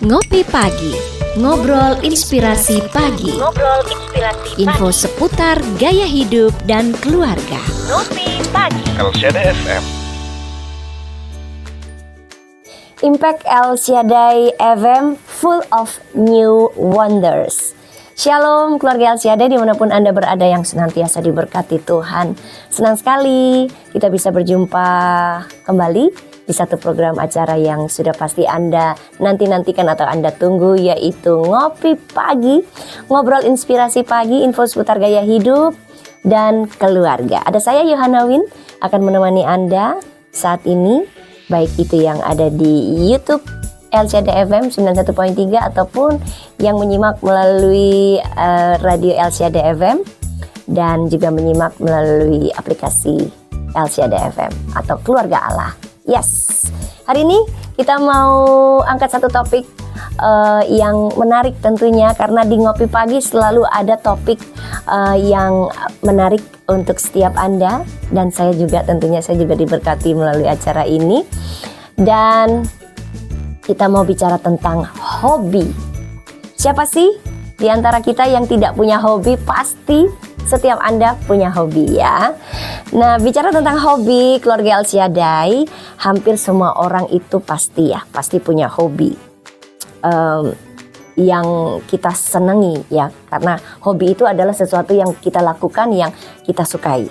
Ngopi Pagi, ngobrol inspirasi pagi. Info seputar gaya hidup dan keluarga. Ngopi Pagi. Elsyada FM. Impact Elsyada FM, full of new wonders. Shalom keluarga Elsyada dimanapun Anda berada yang senantiasa diberkati Tuhan. Senang sekali kita bisa berjumpa kembali di satu program acara yang sudah pasti Anda nanti-nantikan atau Anda tunggu, yaitu Ngopi Pagi, ngobrol inspirasi pagi, info seputar gaya hidup dan keluarga. Ada saya Yohana Win akan menemani Anda saat ini, baik itu yang ada di YouTube Elsyada FM 91.3 ataupun yang menyimak melalui radio Elsyada FM dan juga menyimak melalui aplikasi Elsyada FM atau Keluarga Allah. Yes, hari ini kita mau angkat satu topik yang menarik tentunya, karena di Ngopi Pagi selalu ada topik yang menarik untuk setiap Anda, dan saya juga diberkati melalui acara ini. Dan kita mau bicara tentang hobi. Siapa sih di antara kita yang tidak punya hobi? Pasti setiap Anda punya hobi ya. Nah, bicara tentang hobi keluarga Elsyada, hampir semua orang itu pasti punya hobi yang kita senangi ya, karena hobi itu adalah sesuatu yang kita lakukan yang kita sukai.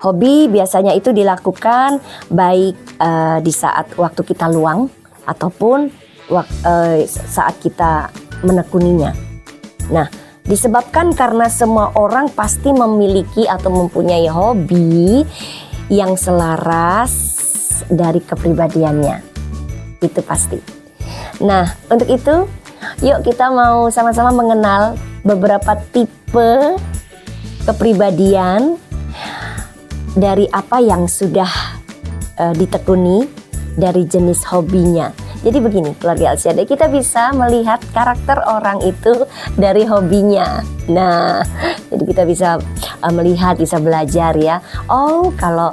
Hobi biasanya itu dilakukan baik di saat waktu kita luang ataupun saat kita menekuninya. Nah, disebabkan karena semua orang pasti memiliki atau mempunyai hobi yang selaras dari kepribadiannya. Itu pasti. Nah, untuk itu, yuk kita mau sama-sama mengenal beberapa tipe kepribadian dari apa yang sudah ditekuni dari jenis hobinya. Jadi begini keluarga Elsyada, kita bisa melihat karakter orang itu dari hobinya. Nah, jadi kita bisa melihat, bisa belajar ya. Oh, kalau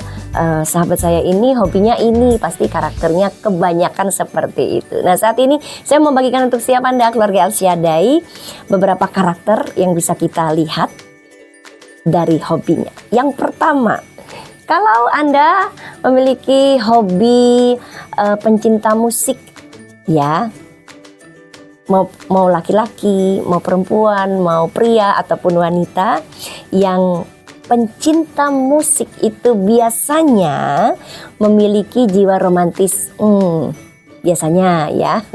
sahabat saya ini hobinya ini, pasti karakternya kebanyakan seperti itu. Nah, saat ini saya membagikan untuk siapa Anda keluarga Elsyada beberapa karakter yang bisa kita lihat dari hobinya. Yang pertama, kalau Anda memiliki hobi pencinta musik ya, mau laki-laki, mau perempuan, mau pria ataupun wanita yang pencinta musik itu biasanya memiliki jiwa romantis. Biasanya ya.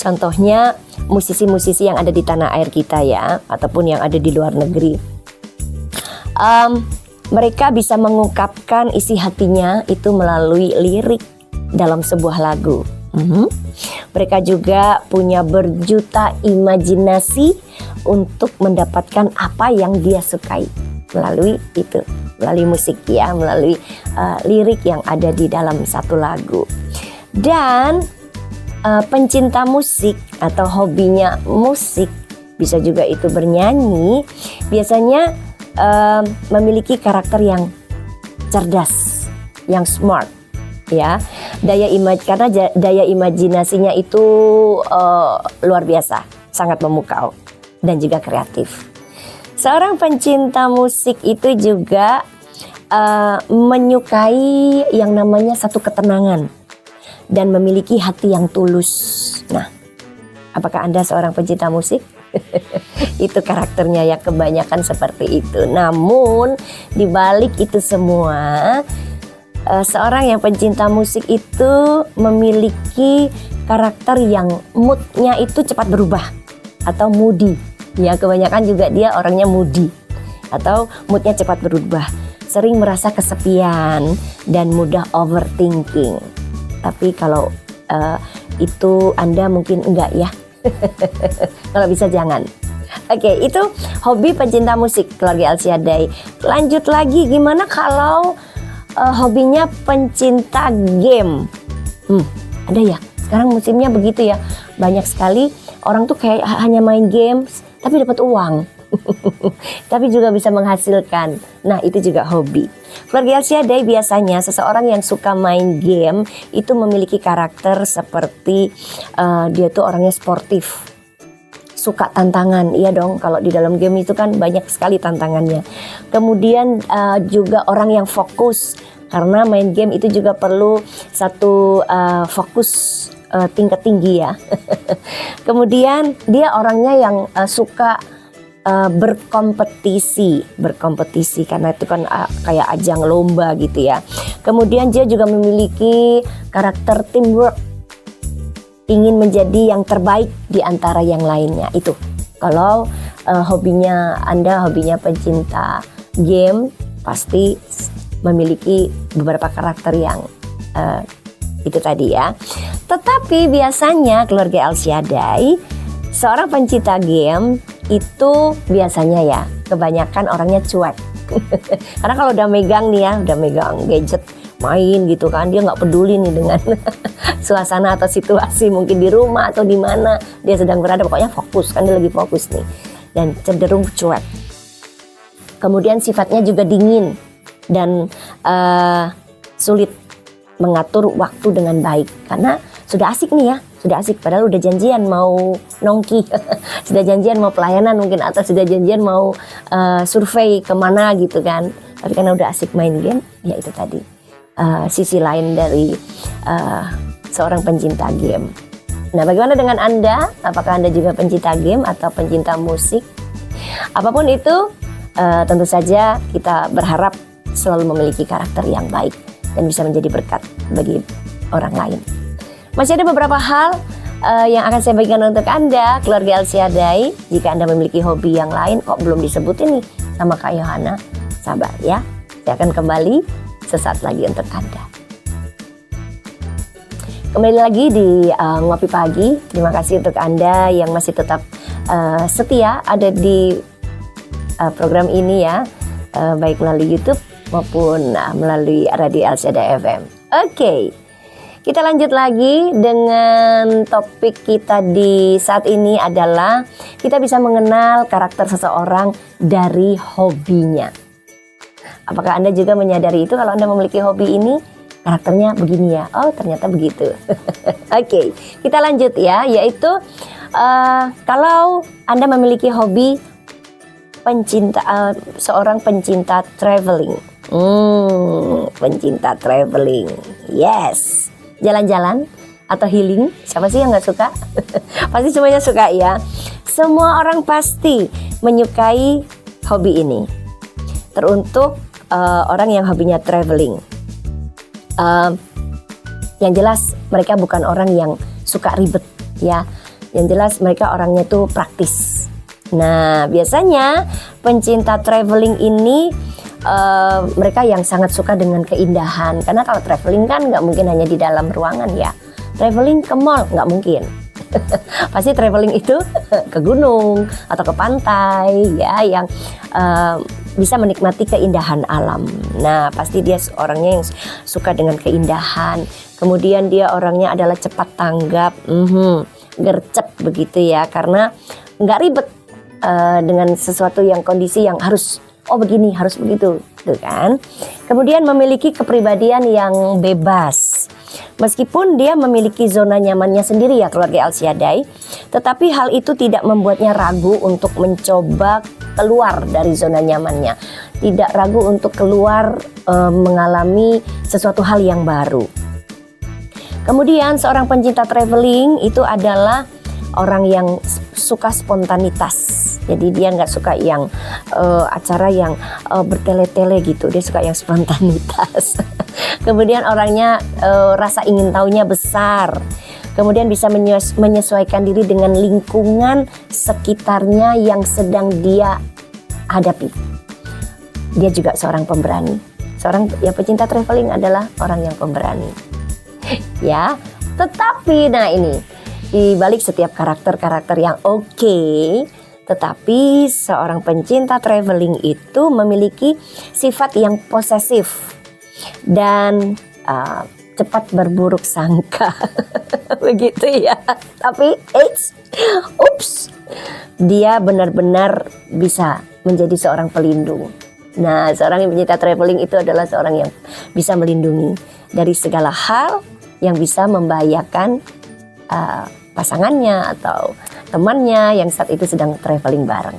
Contohnya musisi-musisi yang ada di tanah air kita ya, ataupun yang ada di luar negeri. Mereka bisa mengungkapkan isi hatinya itu melalui lirik dalam sebuah lagu. Mereka juga punya berjuta imajinasi untuk mendapatkan apa yang dia sukai melalui musik ya, melalui lirik yang ada di dalam satu lagu. Dan pencinta musik atau hobinya musik, bisa juga itu bernyanyi, biasanya memiliki karakter yang cerdas, yang smart ya, karena daya imajinasinya itu luar biasa, sangat memukau dan juga kreatif. Seorang pencinta musik itu juga menyukai yang namanya satu ketenangan dan memiliki hati yang tulus. Nah, apakah Anda seorang pencinta musik? Itu karakternya ya, kebanyakan seperti itu. Namun di balik itu semua, seorang yang pencinta musik itu memiliki karakter yang moodnya itu cepat berubah atau moody ya, kebanyakan juga dia orangnya moody atau moodnya cepat berubah, sering merasa kesepian dan mudah overthinking. Tapi kalau itu Anda mungkin enggak ya. Kalau bisa jangan. Oke, itu hobi pencinta musik keluarga Elsyada. Lanjut lagi, gimana kalau hobinya pencinta game? Ada ya, sekarang musimnya begitu ya. Banyak sekali orang tuh kayak hanya main games tapi dapat uang. tapi juga bisa menghasilkan. Nah, itu juga hobi. Keluarga Elsiadai biasanya seseorang yang suka main game itu memiliki karakter seperti dia tuh orangnya sportif, suka tantangan. Iya dong, kalau di dalam game itu kan banyak sekali tantangannya. Kemudian juga orang yang fokus, karena main game itu juga perlu satu fokus tingkat tinggi ya. Kemudian dia orangnya yang suka berkompetisi karena itu kan kayak ajang lomba gitu ya. Kemudian dia juga memiliki karakter teamwork, ingin menjadi yang terbaik di antara yang lainnya. Itu kalau hobinya pencinta game, pasti memiliki beberapa karakter yang itu tadi ya. Tetapi biasanya keluarga Elsiadai, seorang pencinta game itu biasanya ya kebanyakan orangnya cuek. Karena kalau udah megang gadget main gitu kan, dia nggak peduli nih dengan suasana atau situasi, mungkin di rumah atau di mana dia sedang berada, pokoknya fokus kan, dia lagi fokus nih, dan cenderung cuek. Kemudian sifatnya juga dingin dan sulit mengatur waktu dengan baik, karena sudah asik nih ya, padahal udah janjian mau nongki, sudah janjian mau pelayanan mungkin, atau sudah janjian mau survei kemana gitu kan, tapi karena udah asik main game, ya itu tadi sisi lain dari seorang pencinta game. Nah, bagaimana dengan Anda? Apakah Anda juga pencinta game atau pencinta musik? Apapun itu, tentu saja kita berharap selalu memiliki karakter yang baik dan bisa menjadi berkat bagi orang lain. Masih ada beberapa hal yang akan saya bagikan untuk Anda, keluarga Elsiadai. Jika Anda memiliki hobi yang lain, kok belum disebutin nih sama Kak Yohana, sabar ya. Saya akan kembali sesaat lagi untuk Anda. Kembali lagi di Ngopi Pagi. Terima kasih untuk Anda yang masih tetap setia ada di program ini ya, baik melalui YouTube maupun melalui radio Elsiadai FM. Oke. Kita lanjut lagi dengan topik kita di saat ini adalah kita bisa mengenal karakter seseorang dari hobinya. Apakah Anda juga menyadari itu kalau Anda memiliki hobi ini, karakternya begini ya? Oh, ternyata begitu. Oke, kita lanjut ya, yaitu kalau Anda memiliki hobi seorang pencinta traveling. Pencinta traveling. Yes. Jalan-jalan atau healing, siapa sih yang nggak suka? Pasti semuanya suka ya. Semua orang pasti menyukai hobi ini. Teruntuk orang yang hobinya traveling, yang jelas mereka bukan orang yang suka ribet ya. Yang jelas mereka orangnya tuh praktis. Nah, biasanya pencinta traveling ini mereka yang sangat suka dengan keindahan, karena kalau traveling kan nggak mungkin hanya di dalam ruangan ya. Traveling ke mall nggak mungkin. Pasti traveling itu ke gunung atau ke pantai ya, yang bisa menikmati keindahan alam. Nah, pasti dia orangnya yang suka dengan keindahan. Kemudian dia orangnya adalah cepat tanggap, gercep begitu ya, karena nggak ribet dengan sesuatu yang kondisi yang harus begini, harus begitu, tuh kan. Kemudian memiliki kepribadian yang bebas. Meskipun dia memiliki zona nyamannya sendiri ya keluarga Elsiadai, tetapi hal itu tidak membuatnya ragu untuk mencoba keluar dari zona nyamannya. Tidak ragu untuk keluar mengalami sesuatu hal yang baru. Kemudian seorang pencinta traveling itu adalah orang yang suka spontanitas. Jadi dia nggak suka yang acara yang bertele-tele gitu. Dia suka yang spontanitas. Kemudian orangnya rasa ingin tahunya besar. Kemudian bisa menyesuaikan diri dengan lingkungan sekitarnya yang sedang dia hadapi. Dia juga seorang pemberani. Seorang yang pecinta traveling adalah orang yang pemberani. Ya, tetapi nah ini di balik setiap karakter-karakter yang oke, tetapi seorang pencinta traveling itu memiliki sifat yang posesif dan cepat berburuk sangka. Begitu ya. Tapi dia benar-benar bisa menjadi seorang pelindung. Nah, seorang yang pencinta traveling itu adalah seorang yang bisa melindungi dari segala hal yang bisa membahayakan pasangannya atau temannya yang saat itu sedang traveling bareng.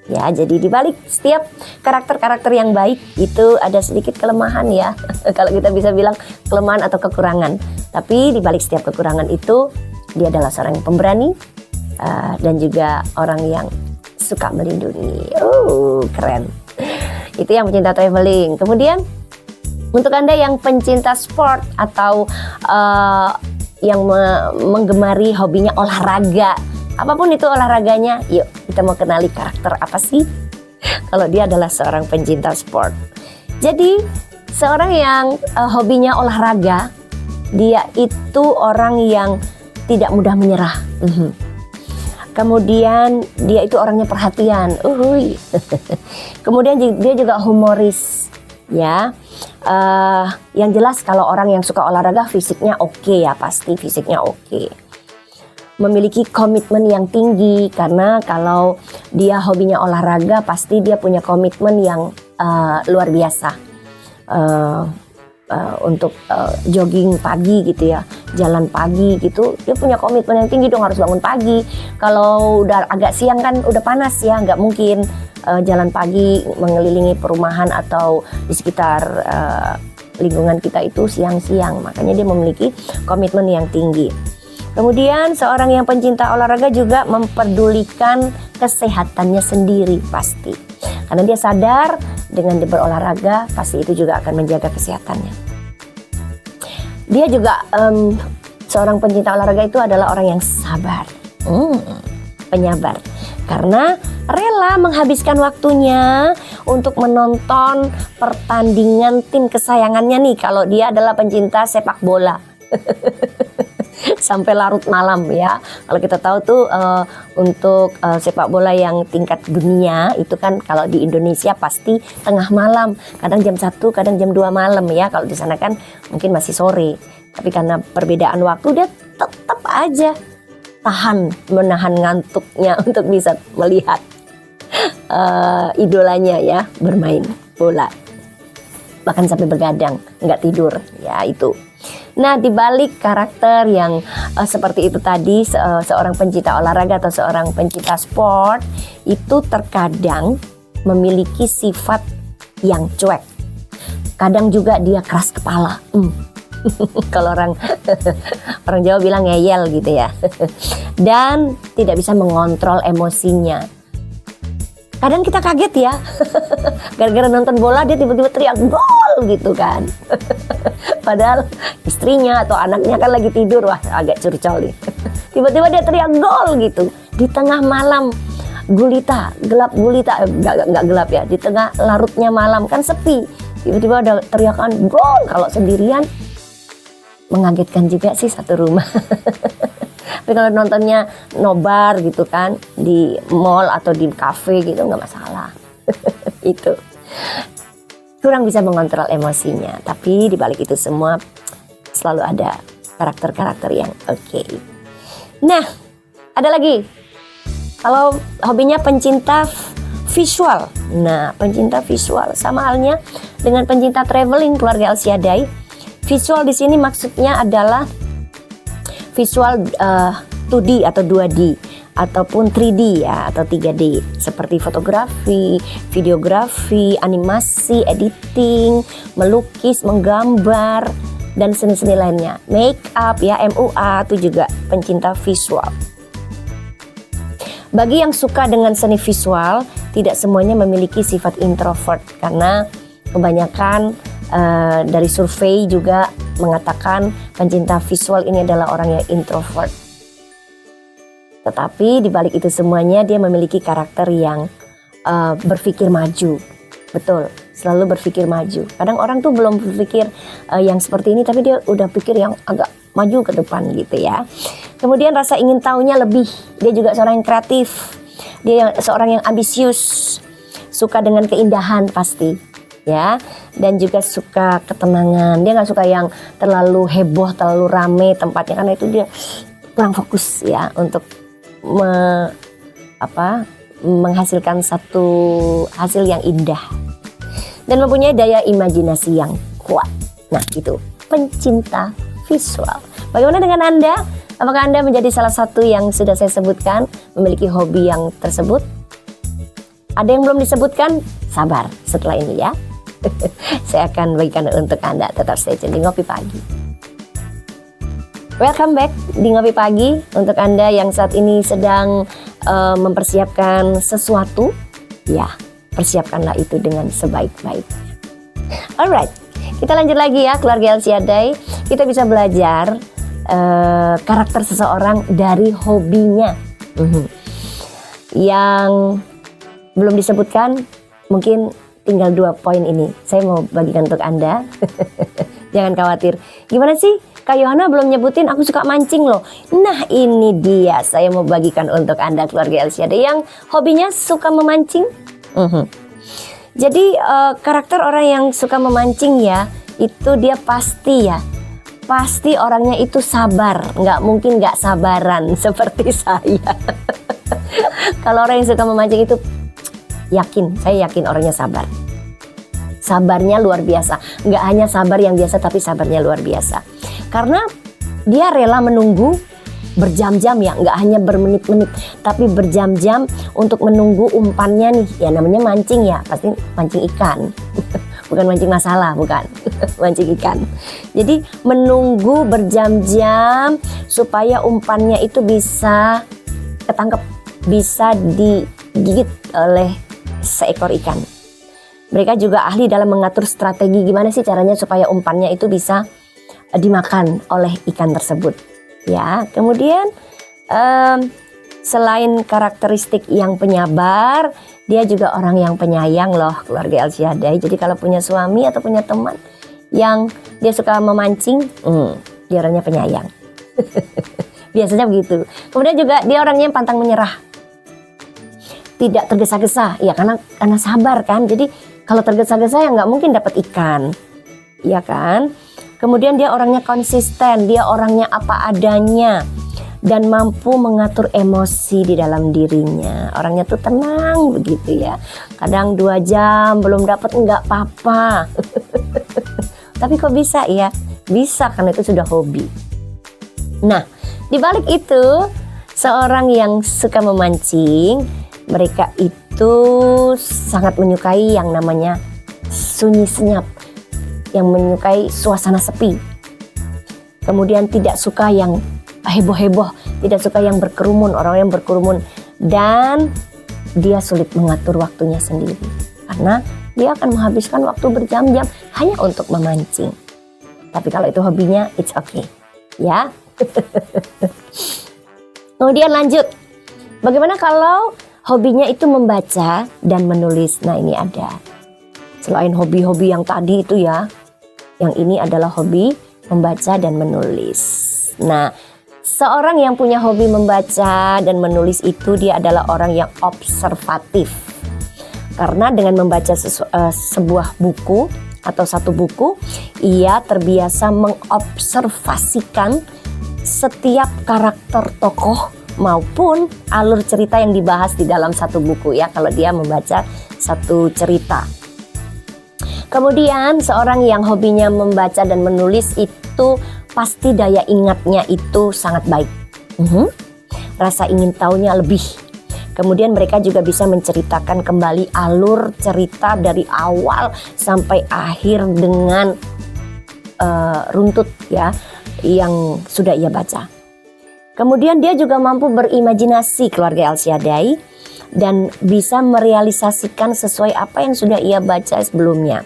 Ya, jadi di balik setiap karakter-karakter yang baik itu ada sedikit kelemahan ya. Kalau kita bisa bilang kelemahan atau kekurangan. Tapi di balik setiap kekurangan itu dia adalah seorang yang pemberani dan juga orang yang suka melindungi. Keren. Itu yang pencinta traveling. Kemudian untuk Anda yang pencinta sport atau yang menggemari hobinya olahraga, apapun itu olahraganya, yuk kita mau kenali karakter apa sih? Kalau dia adalah seorang pencinta sport. Jadi seorang yang hobinya olahraga, dia itu orang yang tidak mudah menyerah. Kemudian dia itu orangnya perhatian. Kemudian dia juga humoris, ya. Yang jelas kalau orang yang suka olahraga fisiknya oke ya, pasti fisiknya oke. Memiliki komitmen yang tinggi karena kalau dia hobinya olahraga pasti dia punya komitmen yang luar biasa. Untuk jogging pagi gitu ya, jalan pagi gitu, dia punya komitmen yang tinggi dong, harus bangun pagi. Kalau udah agak siang kan udah panas ya, nggak mungkin jalan pagi mengelilingi perumahan atau di sekitar lingkungan kita itu siang-siang. Makanya dia memiliki komitmen yang tinggi. Kemudian seorang yang pencinta olahraga juga memperdulikan kesehatannya sendiri pasti. Karena dia sadar dengan dia berolahraga pasti itu juga akan menjaga kesehatannya. Dia juga seorang pencinta olahraga itu adalah orang yang sabar, penyabar. Karena rela menghabiskan waktunya untuk menonton pertandingan tim kesayangannya nih. Kalau dia adalah pencinta sepak bola. Sampai larut malam ya. Kalau kita tahu tuh untuk sepak bola yang tingkat dunia itu kan kalau di Indonesia pasti tengah malam, kadang jam 1, kadang jam 2 malam ya. Kalau di sana kan mungkin masih sore. Tapi karena perbedaan waktu dia tetap aja menahan ngantuknya untuk bisa melihat idolanya ya bermain bola. Bahkan sampai begadang, nggak tidur ya itu. Nah, di balik karakter yang seperti itu tadi, seorang pencinta olahraga atau seorang pencinta sport itu terkadang memiliki sifat yang cuek. Kadang juga dia keras kepala. Kalau orang Jawa bilang ngeyel gitu ya. Dan tidak bisa mengontrol emosinya. Kadang kita kaget ya, gara-gara nonton bola dia tiba-tiba teriak gol gitu kan. Padahal istrinya atau anaknya kan lagi tidur, wah agak curcol nih. Tiba-tiba dia teriak gol gitu di tengah malam gulita, gelap gulita, nggak gelap ya, di tengah larutnya malam kan sepi. Tiba-tiba ada teriakan gol. Kalau sendirian mengagetkan juga sih satu rumah. Tapi kalau nontonnya nobar gitu kan di mall atau di cafe gitu nggak masalah. Itu kurang bisa mengontrol emosinya. Tapi di balik itu semua selalu ada karakter-karakter yang oke. Nah, ada lagi. Kalau hobinya pencinta visual. Nah, pencinta visual sama halnya dengan pencinta traveling keluarga Elsiadai. Visual di sini maksudnya adalah visual 2D atau 2D ataupun 3D ya atau 3D seperti fotografi, videografi, animasi, editing, melukis, menggambar dan seni-seni lainnya. Make up ya, MUA itu juga pencinta visual. Bagi yang suka dengan seni visual, tidak semuanya memiliki sifat introvert karena kebanyakan dari survei juga mengatakan pencinta visual ini adalah orang yang introvert. Tetapi di balik itu semuanya dia memiliki karakter yang berpikir maju. Betul, selalu berpikir maju. Kadang orang tuh belum berpikir yang seperti ini tapi dia udah pikir yang agak maju ke depan gitu ya. Kemudian rasa ingin tahunya lebih. Dia juga seorang yang kreatif. Dia seorang yang ambisius. Suka dengan keindahan pasti. Ya, dan juga suka ketenangan. Dia nggak suka yang terlalu heboh, terlalu rame tempatnya karena itu dia kurang fokus ya untuk menghasilkan satu hasil yang indah dan mempunyai daya imajinasi yang kuat. Nah, itu pencinta visual. Bagaimana dengan Anda? Apakah Anda menjadi salah satu yang sudah saya sebutkan, memiliki hobi yang tersebut? Ada yang belum disebutkan? Sabar setelah ini ya. Saya akan bagikan untuk Anda. Tetap stay tune di Ngopi Pagi. Welcome back di Ngopi Pagi. Untuk Anda yang saat ini sedang mempersiapkan sesuatu, ya, persiapkanlah itu dengan sebaik-baiknya. Alright, kita lanjut lagi ya, keluarga Elsiadai. Kita bisa belajar karakter seseorang dari hobinya. Yang belum disebutkan, mungkin tinggal 2 poin ini. Saya mau bagikan untuk Anda. Jangan khawatir. Gimana sih? Kak Yohana belum nyebutin aku suka mancing loh. Nah, ini dia. Saya mau bagikan untuk Anda keluarga Elsiadai yang hobinya suka memancing. Jadi karakter orang yang suka memancing ya, itu dia pasti orangnya itu sabar, nggak mungkin nggak sabaran seperti saya. Kalau orang yang suka memancing itu saya yakin orangnya sabar. Sabarnya luar biasa, nggak hanya sabar yang biasa tapi sabarnya luar biasa. Karena dia rela menunggu berjam-jam ya, nggak hanya bermenit-menit tapi berjam-jam untuk menunggu umpannya nih. Ya namanya mancing ya, pasti mancing ikan. Bukan mancing masalah, bukan. Mancing ikan. Jadi menunggu berjam-jam supaya umpannya itu bisa ketangkep, bisa digigit oleh seekor ikan. Mereka juga ahli dalam mengatur strategi gimana sih caranya supaya umpannya itu bisa dimakan oleh ikan tersebut. Ya, kemudian selain karakteristik yang penyabar, dia juga orang yang penyayang loh keluarga Elsiadai. Jadi kalau punya suami atau punya teman yang dia suka memancing, dia orangnya penyayang. Biasanya begitu. Kemudian juga dia orangnya yang pantang menyerah, tidak tergesa-gesa. Ya karena sabar kan. Jadi kalau tergesa-gesa ya nggak mungkin dapat ikan, ya kan. Kemudian dia orangnya konsisten, dia orangnya apa adanya dan mampu mengatur emosi di dalam dirinya. Orangnya tuh tenang begitu ya. Kadang 2 jam belum dapat nggak apa-apa. Tapi kok bisa ya? Bisa karena itu sudah hobi. Nah, di balik itu seorang yang suka memancing, mereka itu sangat menyukai yang namanya sunyi senyap, yang menyukai suasana sepi. Kemudian tidak suka yang heboh-heboh, tidak suka yang berkerumun, orang yang berkerumun, dan dia sulit mengatur waktunya sendiri karena dia akan menghabiskan waktu berjam-jam hanya untuk memancing. Tapi kalau itu hobinya, it's okay, ya. Kemudian lanjut, bagaimana kalau hobinya itu membaca dan menulis? Nah, ini ada. Selain hobi-hobi yang tadi itu ya, yang ini adalah hobi membaca dan menulis. Nah, seorang yang punya hobi membaca dan menulis itu dia adalah orang yang observatif. Karena dengan membaca sebuah buku atau satu buku, ia terbiasa mengobservasikan setiap karakter tokoh maupun alur cerita yang dibahas di dalam satu buku ya, kalau dia membaca satu cerita. Kemudian seorang yang hobinya membaca dan menulis itu pasti daya ingatnya itu sangat baik. Rasa ingin tahunya lebih. Kemudian mereka juga bisa menceritakan kembali alur cerita dari awal sampai akhir dengan runtut ya yang sudah ia baca. Kemudian dia juga mampu berimajinasi keluarga Elsiadai dan bisa merealisasikan sesuai apa yang sudah ia baca sebelumnya.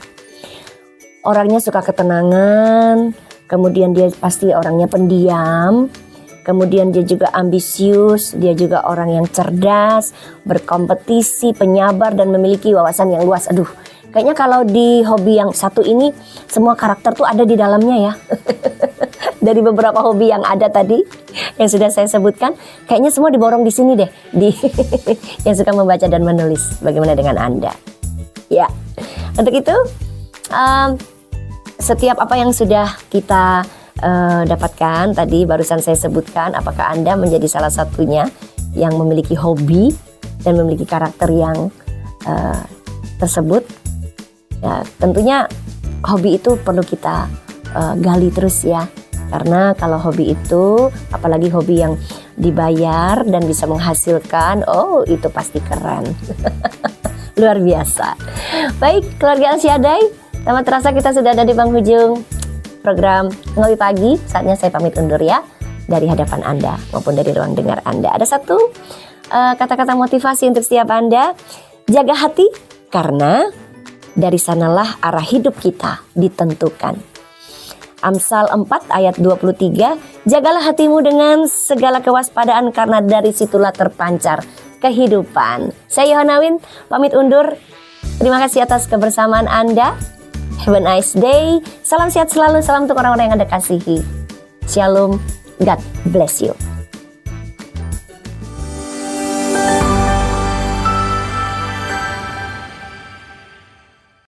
Orangnya suka ketenangan, kemudian dia pasti orangnya pendiam, kemudian dia juga ambisius, dia juga orang yang cerdas, berkompetisi, penyabar, dan memiliki wawasan yang luas. Aduh, kayaknya kalau di hobi yang satu ini semua karakter tuh ada di dalamnya ya. Dari beberapa hobi yang ada tadi yang sudah saya sebutkan, kayaknya semua diborong di sini deh, di yang suka membaca dan menulis. Bagaimana dengan Anda? Ya, untuk itu setiap apa yang sudah kita dapatkan tadi barusan saya sebutkan, apakah Anda menjadi salah satunya yang memiliki hobi dan memiliki karakter yang tersebut, ya tentunya hobi itu perlu kita gali terus ya. Karena kalau hobi itu, apalagi hobi yang dibayar dan bisa menghasilkan, oh itu pasti keren. Luar biasa. Baik, keluarga Al-Syadai, tak terasa kita sudah ada di penghujung program Ngopi Pagi. Saatnya saya pamit undur ya, dari hadapan Anda maupun dari ruang dengar Anda. Ada satu kata-kata motivasi untuk setiap Anda. Jaga hati, karena dari sanalah arah hidup kita ditentukan. Amsal 4 ayat 23, jagalah hatimu dengan segala kewaspadaan, karena dari situlah terpancar kehidupan. Saya Yohana Win, pamit undur. Terima kasih atas kebersamaan Anda. Have a nice day. Salam sehat selalu, salam untuk orang-orang yang Anda kasihi. Shalom, God bless you.